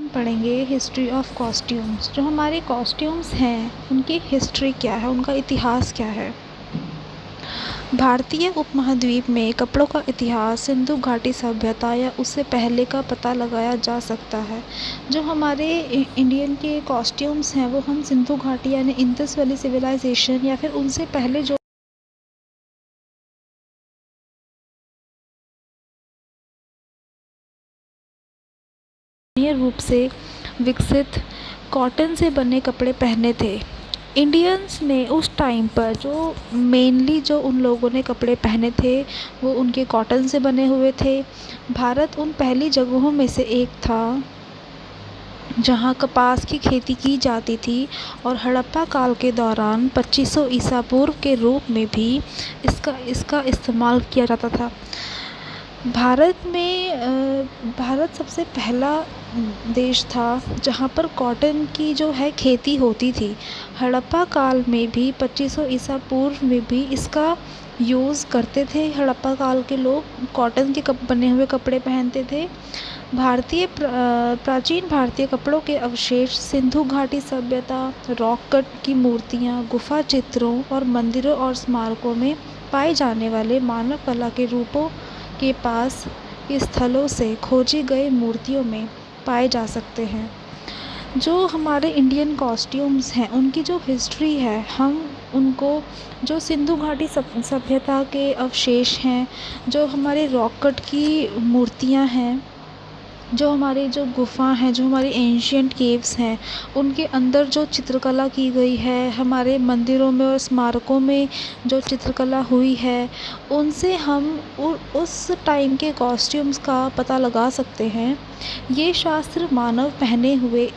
पढ़ेंगे history of costumes. जो हमारे कॉस्ट्यूम्स हैं उनकी हिस्ट्री क्या है, उनका इतिहास क्या है। भारतीय उपमहाद्वीप में कपड़ों का इतिहास सिंधु घाटी सभ्यता या उससे पहले का पता लगाया जा सकता है। जो हमारे इंडियन के कॉस्ट्यूम्स हैं वो हम सिंधु घाटी यानी इंडस वैली सिविलाइजेशन या फिर उनसे पहले जो रूप से विकसित कॉटन से बने कपड़े पहने थे। इंडियंस ने उस टाइम पर जो मेनली जो उन लोगों ने कपड़े पहने थे वो उनके कॉटन से बने हुए थे। भारत उन पहली जगहों में से एक था जहाँ कपास की खेती की जाती थी और हड़प्पा काल के दौरान 2500 ईसा पूर्व के रूप में भी इसका इस्तेमाल किया जाता था। भारत सबसे पहला देश था जहाँ पर कॉटन की जो है खेती होती थी। हड़प्पा काल में भी 2500 ईसा पूर्व में भी इसका यूज़ करते थे। हड़प्पा काल के लोग कॉटन के बने हुए कपड़े पहनते थे। प्राचीन भारतीय कपड़ों के अवशेष सिंधु घाटी सभ्यता, रॉक कट की मूर्तियाँ, गुफा चित्रों और मंदिरों और स्मारकों में पाए जाने वाले मानव कला के रूपों के पास स्थलों से खोजी गई मूर्तियों में पाए जा सकते हैं। जो हमारे इंडियन कॉस्ट्यूम्स हैं उनकी जो हिस्ट्री है हम उनको जो सिंधु घाटी सभ्यता के अवशेष हैं, जो हमारे रॉक कट की मूर्तियाँ हैं, जो हमारे जो गुफा हैं, जो हमारे एंशियंट केव्स हैं, उनके अंदर जो चित्रकला की गई है, हमारे मंदिरों में और स्मारकों में जो चित्रकला हुई है, उनसे हम उस टाइम के कॉस्ट्यूम्स का पता लगा सकते हैं। ये शास्त्र मानव पहने हुए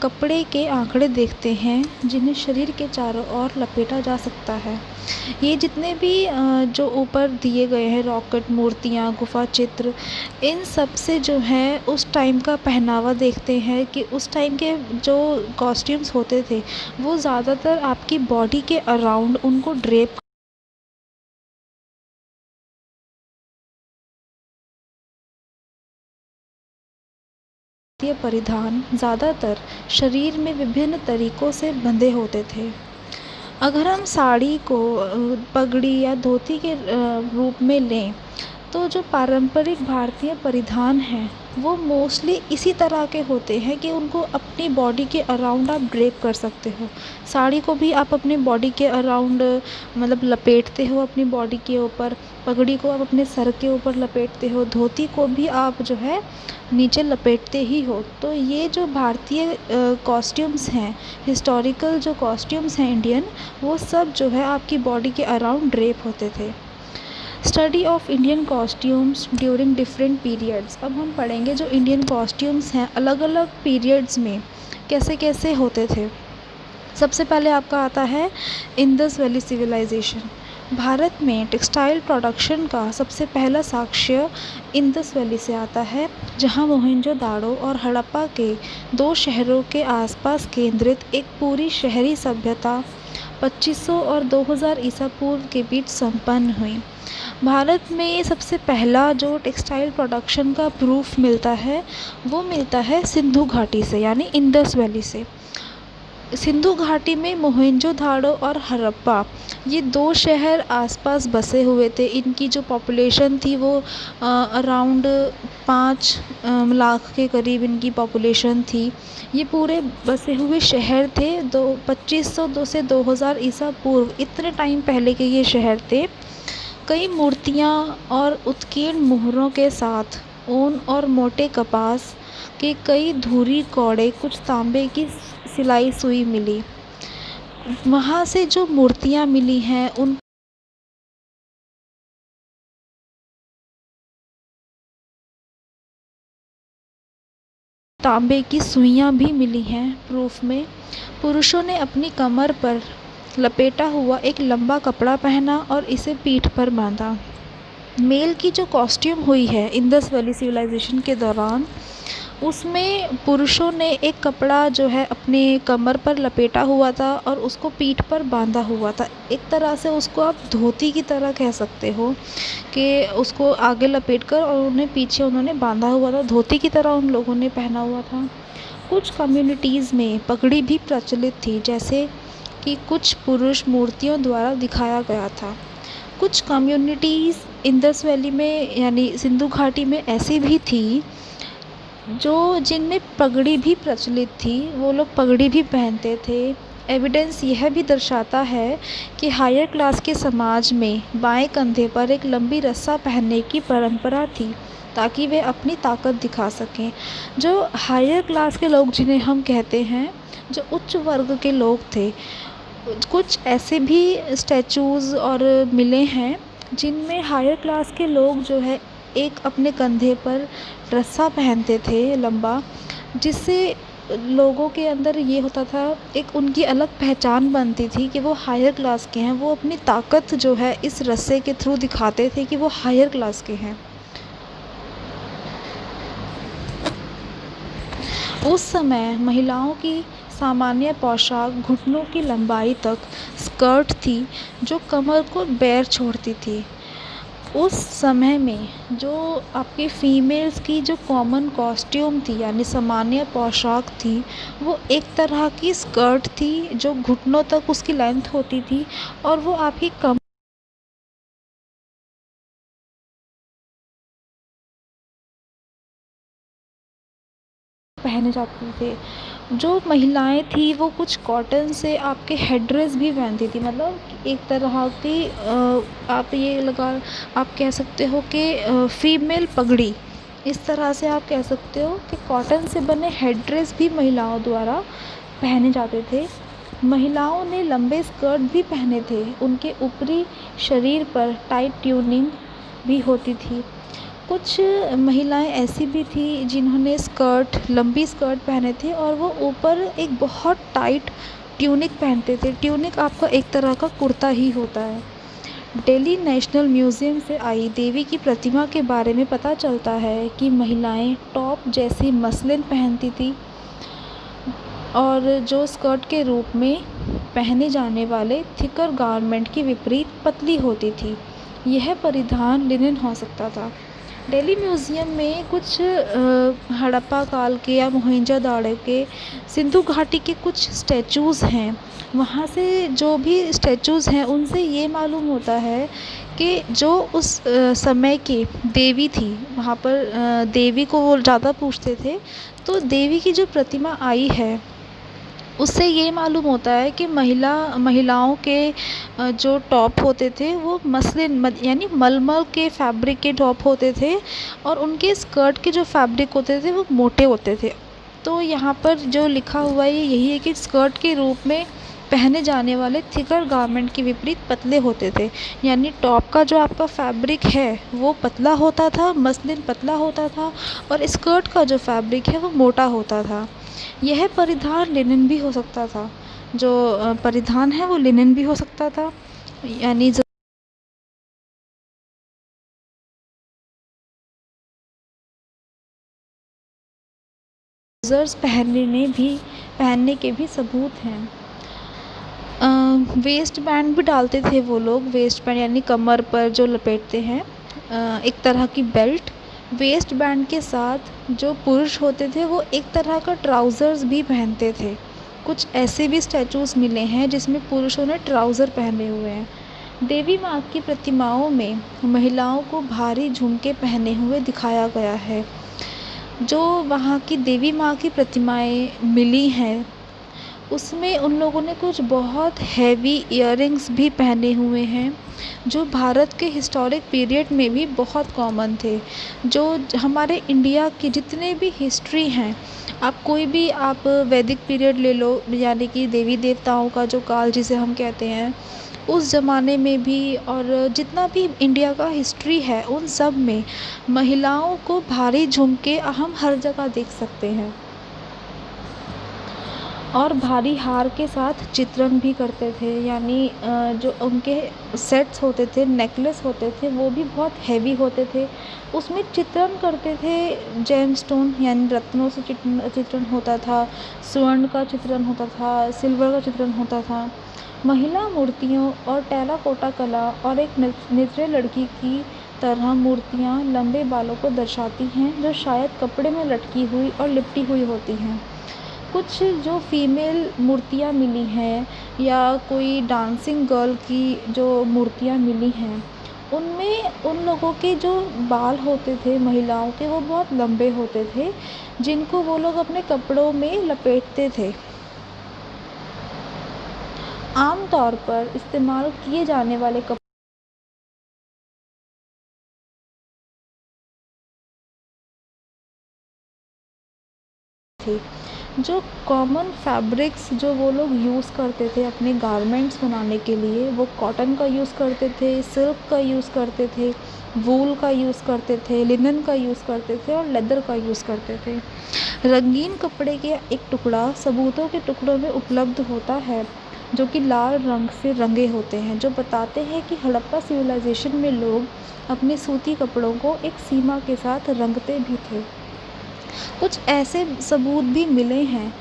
कपड़े के आंकड़े देखते हैं जिन्हें शरीर के चारों ओर लपेटा जा सकता है। ये जितने भी जो ऊपर दिए गए हैं रॉक कट मूर्तियाँ, गुफा चित्र, इन सब से जो है उस टाइम का पहनावा देखते हैं कि उस टाइम के जो कॉस्ट्यूम्स होते थे वो ज़्यादातर आपकी बॉडी के अराउंड उनको ड्रेप परिधान ज़्यादातर शरीर में विभिन्न तरीकों से बंधे होते थे। अगर हम साड़ी को पगड़ी या धोती के रूप में लें तो जो पारंपरिक भारतीय परिधान हैं वो मोस्टली इसी तरह के होते हैं कि उनको अपनी बॉडी के अराउंड आप ड्रेप कर सकते हो। साड़ी को भी आप अपनी बॉडी के अराउंड मतलब लपेटते हो अपनी बॉडी के ऊपर, पगड़ी को आप अपने सर के ऊपर लपेटते हो, धोती को भी आप जो है नीचे लपेटते ही हो। तो ये जो भारतीय कॉस्ट्यूम्स हैं, हिस्टोरिकल जो कॉस्ट्यूम्स हैं इंडियन, वो सब जो है आपकी बॉडी के अराउंड ड्रेप होते थे। Study of Indian costumes during different periods. अब हम पढ़ेंगे जो इंडियन कॉस्ट्यूम्स हैं अलग अलग पीरियड्स में कैसे कैसे होते थे। सबसे पहले आपका आता है इंडस वैली सिविलाइजेशन। भारत में टेक्सटाइल प्रोडक्शन का सबसे पहला साक्ष्य इंडस वैली से आता है, जहां मोहनजोदाड़ो और हड़प्पा के दो शहरों के आसपास केंद्रित एक पूरी शहरी सभ्यता 2500 और 2000 ईसा पूर्व के बीच संपन्न हुई। भारत में सबसे पहला जो टेक्सटाइल प्रोडक्शन का प्रूफ मिलता है वो मिलता है सिंधु घाटी से यानी इंडस वैली से। सिंधु घाटी में मोहनजोदाड़ो और हड़प्पा ये दो शहर आसपास बसे हुए थे। इनकी जो पॉपुलेशन थी वो अराउंड 5 लाख के करीब इनकी पॉपुलेशन थी। ये पूरे बसे हुए शहर थे। 2500 से 2000 ईसा पूर्व इतने टाइम पहले के ये शहर थे। कई मूर्तियाँ और उत्कीर्ण मोहरों के साथ ऊन और मोटे कपास के कई धुरी कौड़े, कुछ तांबे की सिलाई सुई मिली। वहाँ से जो मूर्तियाँ मिली हैं उन तांबे की सुइयाँ भी मिली हैं प्रूफ में। पुरुषों ने अपनी कमर पर लपेटा हुआ एक लंबा कपड़ा पहना और इसे पीठ पर बांधा। मेल की जो कॉस्ट्यूम हुई है इंडस वैली सिविलाइजेशन के दौरान उसमें पुरुषों ने एक कपड़ा जो है अपने कमर पर लपेटा हुआ था और उसको पीठ पर बांधा हुआ था। एक तरह से उसको आप धोती की तरह कह सकते हो कि उसको आगे लपेट कर और उन्हें पीछे उन्होंने बांधा हुआ था, धोती की तरह उन लोगों ने पहना हुआ था। कुछ कम्युनिटीज़ में पगड़ी भी प्रचलित थी, जैसे कि कुछ पुरुष मूर्तियों द्वारा दिखाया गया था। कुछ कम्युनिटीज़ इंदस वैली में यानी सिंधु घाटी में ऐसी भी थी जो जिनमें पगड़ी भी प्रचलित थी, वो लोग पगड़ी भी पहनते थे। एविडेंस यह भी दर्शाता है कि हायर क्लास के समाज में बाएं कंधे पर एक लंबी रस्सा पहनने की परंपरा थी ताकि वे अपनी ताकत दिखा सकें। जो हायर क्लास के लोग जिन्हें हम कहते हैं, जो उच्च वर्ग के लोग थे, कुछ ऐसे भी स्टैचूज़ और मिले हैं जिनमें हायर क्लास के लोग जो है एक अपने कंधे पर रस्सा पहनते थे लंबा, जिससे लोगों के अंदर ये होता था, एक उनकी अलग पहचान बनती थी कि वो हायर क्लास के हैं। वो अपनी ताकत जो है इस रस्से के थ्रू दिखाते थे कि वो हायर क्लास के हैं। उस समय महिलाओं की सामान्य पोशाक घुटनों की लंबाई तक स्कर्ट थी जो कमर को बेर छोड़ती थी। उस समय में जो आपकी फ़ीमेल्स की जो कॉमन कॉस्ट्यूम थी यानी सामान्य पोशाक थी, वो एक तरह की स्कर्ट थी जो घुटनों तक उसकी लेंथ होती थी और वो आपकी कम पहने जाते थे। जो महिलाएं थी वो कुछ कॉटन से आपके हेड ड्रेस भी पहनती थी, मतलब एक तरह की आप ये लगा आप कह सकते हो कि फीमेल पगड़ी, इस तरह से आप कह सकते हो कि कॉटन से बने हेड ड्रेस भी महिलाओं द्वारा पहने जाते थे। महिलाओं ने लंबे स्कर्ट भी पहने थे, उनके ऊपरी शरीर पर टाइट ट्यूनिंग भी होती थी। कुछ महिलाएं ऐसी भी थी जिन्होंने लंबी स्कर्ट पहने थे और वो ऊपर एक बहुत टाइट ट्यूनिक पहनते थे। ट्यूनिक आपका एक तरह का कुर्ता ही होता है। दिल्ली नेशनल म्यूज़ियम से आई देवी की प्रतिमा के बारे में पता चलता है कि महिलाएं टॉप जैसी मसलिन पहनती थी और जो स्कर्ट के रूप में पहने जाने वाले थिकर गारमेंट की विपरीत पतली होती थी। यह परिधान लिनन हो सकता था। दिल्ली म्यूज़ियम में कुछ हड़प्पा काल के या मोहनजोदड़ो के सिंधु घाटी के कुछ स्टैचूज़ हैं। वहाँ से जो भी स्टैचूज़ हैं उनसे ये मालूम होता है कि जो उस समय की देवी थी, वहाँ पर देवी को वो ज़्यादा पूजते थे। तो देवी की जो प्रतिमा आई है उससे ये मालूम होता है कि महिलाओं के जो टॉप होते थे वो मसलिन यानी मलमल के फैब्रिक के टॉप होते थे और उनके स्कर्ट के जो फैब्रिक होते थे वो मोटे होते थे। तो यहाँ पर जो लिखा हुआ है यही है कि स्कर्ट के रूप में पहने जाने वाले थिकर गारमेंट के विपरीत पतले होते थे, यानी टॉप का जो आपका फैब्रिक है वो पतला होता था, मसलिन पतला होता था और स्कर्ट का जो फैब्रिक है वो मोटा होता था। यह परिधान लिनन भी हो सकता था, जो परिधान है वो लिनन भी हो सकता था, यानी ट्राउज़र्स पहनने के भी सबूत हैं। वेस्ट बैंड भी डालते थे वो लोग, वेस्ट बैंड यानी कमर पर जो लपेटते हैं, एक तरह की बेल्ट। वेस्ट बैंड के साथ जो पुरुष होते थे वो एक तरह का ट्राउज़र्स भी पहनते थे। कुछ ऐसे भी स्टैचूज़ मिले हैं जिसमें पुरुषों ने ट्राउज़र पहने हुए हैं। देवी माँ की प्रतिमाओं में महिलाओं को भारी झुमके पहने हुए दिखाया गया है। जो वहाँ की देवी माँ की प्रतिमाएं मिली हैं उसमें उन लोगों ने कुछ बहुत हैवी इयररिंग्स भी पहने हुए हैं जो भारत के हिस्टोरिक पीरियड में भी बहुत कॉमन थे। जो हमारे इंडिया की जितने भी हिस्ट्री हैं, आप कोई भी आप वैदिक पीरियड ले लो, यानी कि देवी देवताओं का जो काल जिसे हम कहते हैं, उस ज़माने में भी और जितना भी इंडिया का हिस्ट्री है उन सब में महिलाओं को भारी झुमके हम हर जगह देख सकते हैं। और भारी हार के साथ चित्रण भी करते थे, यानी जो उनके सेट्स होते थे, नेकलेस होते थे, वो भी बहुत हैवी होते थे। उसमें चित्रण करते थे, जेमस्टोन यानी रत्नों से चित्रण होता था, स्वर्ण का चित्रण होता था, सिल्वर का चित्रण होता था। महिला मूर्तियों और टेराकोटा कला और एक नृत्य लड़की की तरह मूर्तियाँ लंबे बालों को दर्शाती हैं, जो शायद कपड़े में लटकी हुई और लिपटी हुई होती हैं। कुछ जो फीमेल मूर्तियाँ मिली हैं या कोई डांसिंग गर्ल की जो मूर्तियाँ मिली हैं, उनमें उन लोगों के जो बाल होते थे महिलाओं के, वो बहुत लंबे होते थे, जिनको वो लोग अपने कपड़ों में लपेटते थे। आम तौर पर इस्तेमाल किए जाने वाले कपड़े थे, जो कॉमन फैब्रिक्स जो वो लोग यूज़ करते थे अपने गारमेंट्स बनाने के लिए, वो कॉटन का यूज़ करते थे, सिल्क का यूज़ करते थे, वूल का यूज़ करते थे, लिनन का यूज़ करते थे और लेदर का यूज़ करते थे। रंगीन कपड़े के एक टुकड़ा सबूतों के टुकड़ों में उपलब्ध होता है, जो कि लाल रंग से रंगे होते हैं, जो बताते हैं कि हड़प्पा सिविलाइजेशन में लोग अपने सूती कपड़ों को एक सीमा के साथ रंगते भी थे। कुछ ऐसे सबूत भी मिले हैं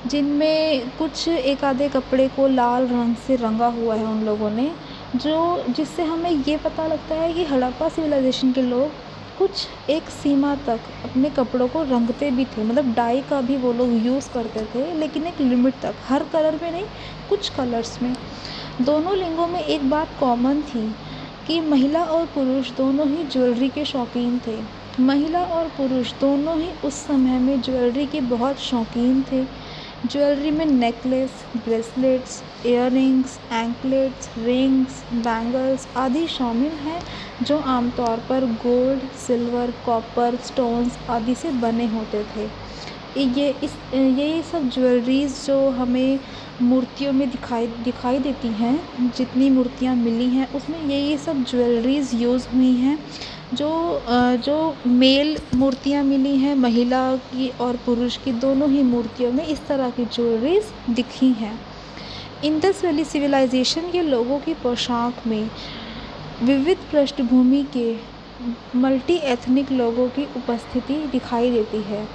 जिनमें कुछ एक आधे कपड़े को लाल रंग से रंगा हुआ है उन लोगों ने, जो जिससे हमें ये पता लगता है कि हड़प्पा सिविलाइजेशन के लोग कुछ एक सीमा तक अपने कपड़ों को रंगते भी थे, मतलब डाई का भी वो लोग यूज़ करते थे, लेकिन एक लिमिट तक, हर कलर में नहीं, कुछ कलर्स में। दोनों लिंगों में एक बात कॉमन थी कि महिला और पुरुष दोनों ही ज्वेलरी के शौकीन थे। महिला और पुरुष दोनों ही उस समय में ज्वेलरी के बहुत शौकीन थे। ज्वेलरी में necklace, bracelets, earrings, anklets, rings, bangles आदि शामिल हैं, जो आमतौर पर गोल्ड, सिल्वर, कॉपर, स्टोन्स आदि से बने होते थे। ये सब ज्वेलरीज़ जो हमें मूर्तियों में दिखाई देती हैं, जितनी मूर्तियाँ मिली हैं उसमें ये सब ज्वेलरीज़ यूज़ हुई हैं। जो मेल मूर्तियाँ मिली हैं, महिला की और पुरुष की दोनों ही मूर्तियों में इस तरह की ज्वेलरीज़ दिखी हैं। इंडस वैली सिविलाइजेशन के लोगों की पोशाक में विविध पृष्ठभूमि के मल्टी एथनिक लोगों की उपस्थिति दिखाई देती है।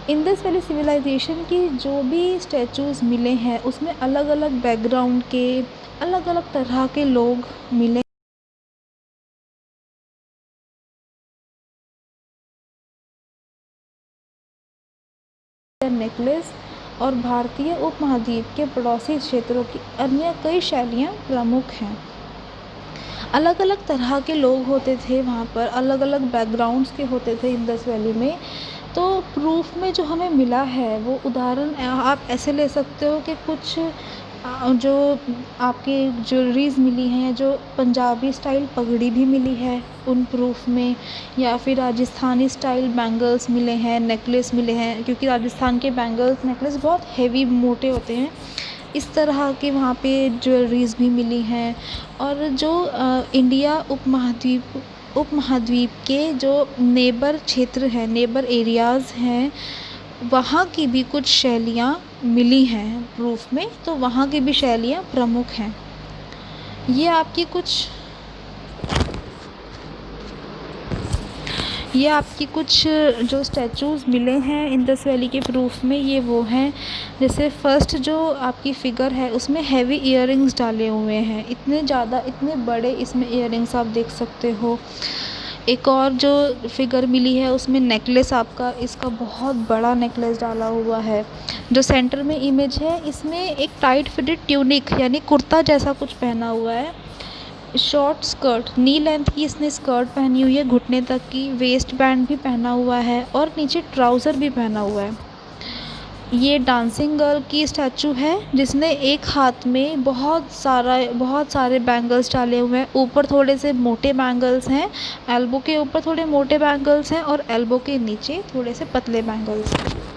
इंडस वैली सिविलाइजेशन की जो भी स्टैचूज़ मिले हैं उसमें अलग अलग बैकग्राउंड के अलग अलग तरह के लोग मिले। नेकलेस और भारतीय उपमहाद्वीप के पड़ोसी क्षेत्रों की अन्य कई शैलियाँ प्रमुख हैं। अलग अलग तरह के लोग होते थे वहाँ पर, अलग अलग बैकग्राउंड्स के होते थे इंडस वैली में। तो प्रूफ में जो हमें मिला है वो उदाहरण आप ऐसे ले सकते हो कि कुछ जो आपकी ज्वेलरीज़ मिली हैं, जो पंजाबी स्टाइल पगड़ी भी मिली है उन प्रूफ में, या फिर राजस्थानी स्टाइल बैंगल्स मिले हैं, नेकलेस मिले हैं, क्योंकि राजस्थान के बैंगल्स नेकलेस बहुत हेवी मोटे होते हैं। इस तरह के वहाँ पे ज्वेलरीज़ भी मिली हैं। और जो इंडिया उपमहाद्वीप के जो नेबर क्षेत्र हैं, नेबर एरियाज़ हैं, वहाँ की भी कुछ शैलियाँ मिली हैं प्रूफ में, तो वहाँ की भी शैलियाँ प्रमुख हैं। ये आपकी कुछ जो स्टैचूज़ मिले हैं इंडस वैली के प्रूफ में, ये वो हैं। जैसे फ़र्स्ट जो आपकी फ़िगर है उसमें हैवी इयररिंग्स डाले हुए हैं, इतने बड़े इसमें इयररिंग्स आप देख सकते हो। एक और जो फ़िगर मिली है उसमें नेकलेस आपका, इसका बहुत बड़ा नेकलेस डाला हुआ है। जो सेंटर में इमेज है इसमें एक टाइट फिटेड ट्यूनिक यानी कुर्ता जैसा कुछ पहना हुआ है। शॉर्ट स्कर्ट, नी लेंथ की इसने स्कर्ट पहनी हुई है, घुटने तक की, वेस्ट बैंड भी पहना हुआ है और नीचे ट्राउज़र भी पहना हुआ है। ये डांसिंग गर्ल की स्टैचू है जिसने एक हाथ में बहुत सारे बैंगल्स डाले हुए हैं। ऊपर थोड़े से मोटे बैंगल्स हैं, एल्बो के ऊपर थोड़े मोटे बैंगल्स हैं और एल्बो के नीचे थोड़े से पतले बैंगल्स हैं।